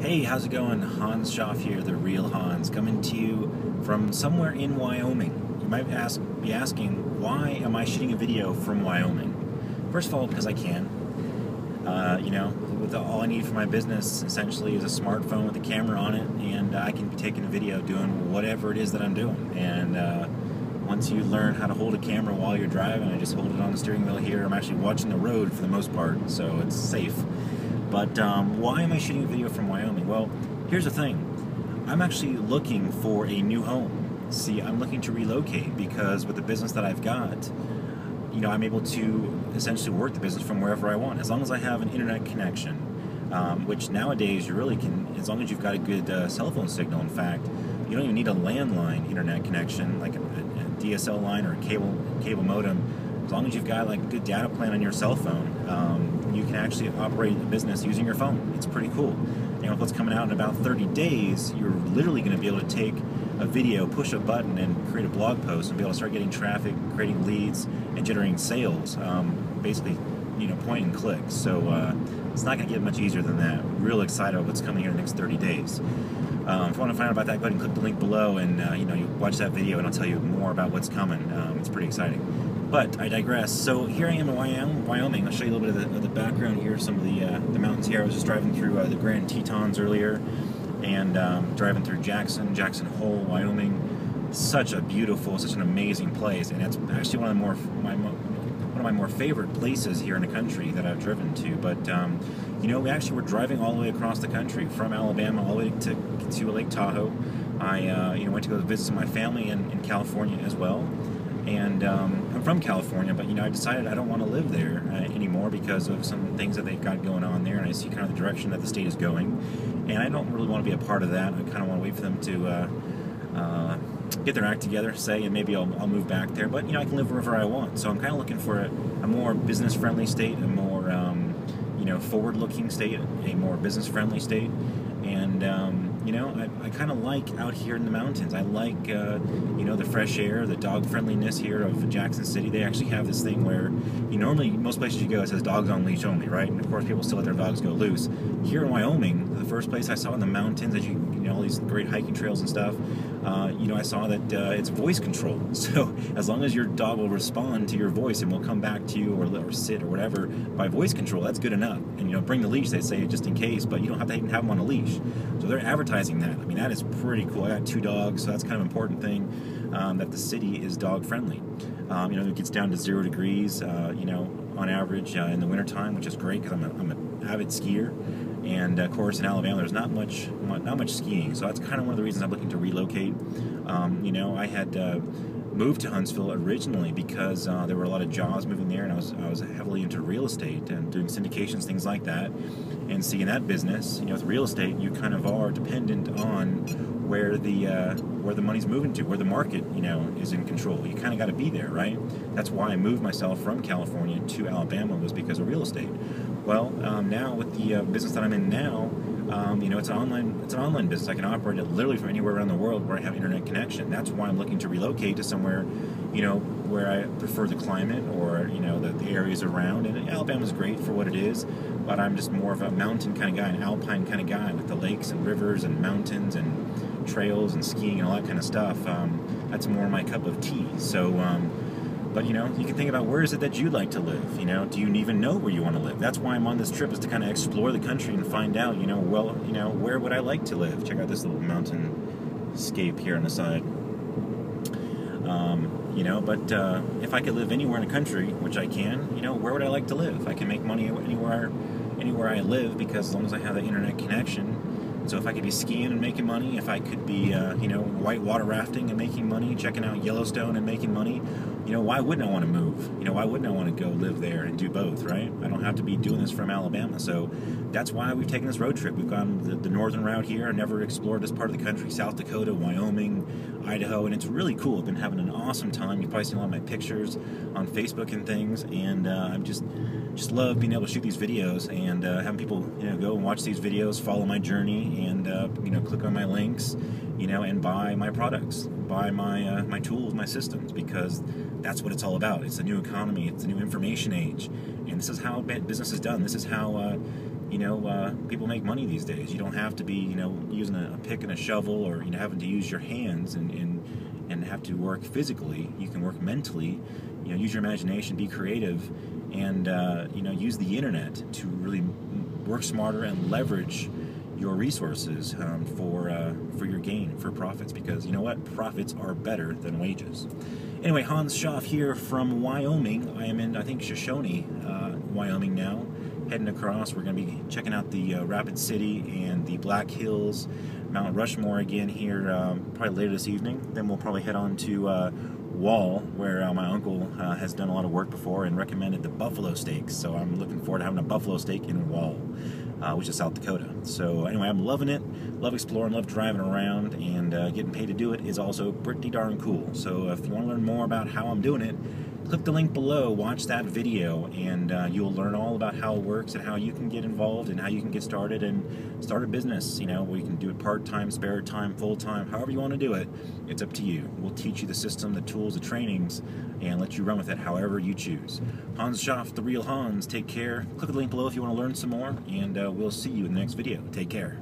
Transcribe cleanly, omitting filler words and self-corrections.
Hey, how's it going? Hans Schaff here, the real Hans, coming to you from somewhere in Wyoming. You might be asking, why am I shooting a video from Wyoming? First of all, because I can. All I need for my business essentially is a smartphone with a camera on it, and I can be taking a video doing whatever it is that I'm doing. And once you learn how to hold a camera while you're driving, I just hold it on the steering wheel here. I'm actually watching the road for the most part, so it's safe. But why am I shooting a video from Wyoming? Well, here's the thing. I'm actually looking for a new home. See, I'm looking to relocate because with the business that I've got, I'm able to essentially work the business from wherever I want, as long as I have an internet connection, which nowadays you really can, as long as you've got a good cell phone signal. In fact, you don't even need a landline internet connection, like a DSL line or a cable modem. As long as you've got like a good data plan on your cell phone, you can actually operate a business using your phone. It's pretty cool. With what's coming out in about 30 days, you're literally going to be able to take a video, push a button, and create a blog post, and be able to start getting traffic, creating leads, and generating sales. Basically, point and click. So it's not going to get much easier than that. Real excited about what's coming here in the next 30 days. If you want to find out about that, go ahead and click the link below, and you watch that video, and I'll tell you more about what's coming. It's pretty exciting. But I digress. So here I am in Wyoming. I'll show you a little bit of the background here, some of the mountains here. I was just driving through the Grand Tetons earlier, and driving through Jackson Hole, Wyoming. Such an amazing place, and it's actually one of my more favorite places here in the country that I've driven to. But we actually were driving all the way across the country from Alabama all the way to Lake Tahoe. I went to go visit my family in California as well. And I'm from California, but I decided I don't want to live there anymore because of some things that they've got going on there, and I see kind of the direction that the state is going, and I don't really want to be a part of that. I kind of want to wait for them to get their act together, and maybe I'll move back there. But I can live wherever I want, so I'm kind of looking for a more business-friendly state, a more forward-looking state, a more business-friendly state, and I kind of like out here in the mountains. I like, the fresh air, the dog-friendliness here of Jackson City. They actually have this thing where, normally most places you go, it says dogs on leash only, right? And of course people still let their dogs go loose. Here in Wyoming, the first place I saw in the mountains, as all these great hiking trails and stuff, I saw that it's voice control. So as long as your dog will respond to your voice and will come back to you or sit or whatever by voice control, that's good enough. And bring the leash, they say, just in case, but you don't have to even have them on a leash. So they're advertising that. I mean, that is pretty cool. I got 2 dogs, so that's kind of an important thing, that the city is dog friendly. It gets down to 0 degrees, on average in the wintertime, which is great because I'm an avid skier. And of course, in Alabama, there's not much skiing, so that's kind of one of the reasons I'm looking to relocate. I had moved to Huntsville originally because there were a lot of jobs moving there, and I was heavily into real estate and doing syndications, things like that. And see, in that business, with real estate, you kind of are dependent on where the money's moving to, where the market, is in control. You kind of got to be there, right? That's why I moved myself from California to Alabama, was because of real estate. Well, now with the business that I'm in now, it's an online business. I can operate it literally from anywhere around the world where I have internet connection. That's why I'm looking to relocate to somewhere, where I prefer the climate or the areas around. And Alabama's great for what it is, but I'm just more of a mountain kind of guy, an alpine kind of guy, with the lakes and rivers and mountains and trails and skiing and all that kind of stuff. That's more my cup of tea. So. But you can think about, where is it that you'd like to live? Do you even know where you want to live? That's why I'm on this trip, is to kind of explore the country and find out, where would I like to live? Check out this little mountain scape here on the side. But if I could live anywhere in the country, which I can, where would I like to live? I can make money anywhere I live, because as long as I have the internet connection. So if I could be skiing and making money, if I could be, whitewater rafting and making money, checking out Yellowstone and making money, why wouldn't I want to move? Why wouldn't I want to go live there and do both, right? I don't have to be doing this from Alabama. So that's why we've taken this road trip. We've gone the northern route here. I've never explored this part of the country, South Dakota, Wyoming, Idaho, and it's really cool. I've been having an awesome time. You've probably seen a lot of my pictures on Facebook and things, and I've just love being able to shoot these videos and having people go and watch these videos, follow my journey, and click on my links, and buy my products, buy my tools, my systems, because that's what it's all about. It's the new economy, it's the new information age, and this is how business is done. This is how people make money these days. You don't have to be, using a pick and a shovel, or having to use your hands and have to work physically. You can work mentally. Use your imagination, be creative, and use the internet to really work smarter and leverage your resources for your gain, for profits. Because you know what? Profits are better than wages. Anyway, Hans Schaff here from Wyoming. I am in, I think, Shoshone, Wyoming now. Heading across, we're going to be checking out the Rapid City and the Black Hills, Mount Rushmore again here probably later this evening. Then we'll probably head on to Wall, where my uncle has done a lot of work before and recommended the buffalo steaks. So I'm looking forward to having a buffalo steak in Wall, which is South Dakota. So anyway, I'm loving it. Love exploring, love driving around, and getting paid to do it is also pretty darn cool. So if you want to learn more about how I'm doing it, click the link below, watch that video, and you'll learn all about how it works and how you can get involved and how you can get started and start a business, where you can do it part-time, spare time, full-time, however you want to do it. It's up to you. We'll teach you the system, the tools, the trainings, and let you run with it however you choose. Hans Schaff, the real Hans. Take care. Click the link below if you want to learn some more, and we'll see you in the next video. Take care.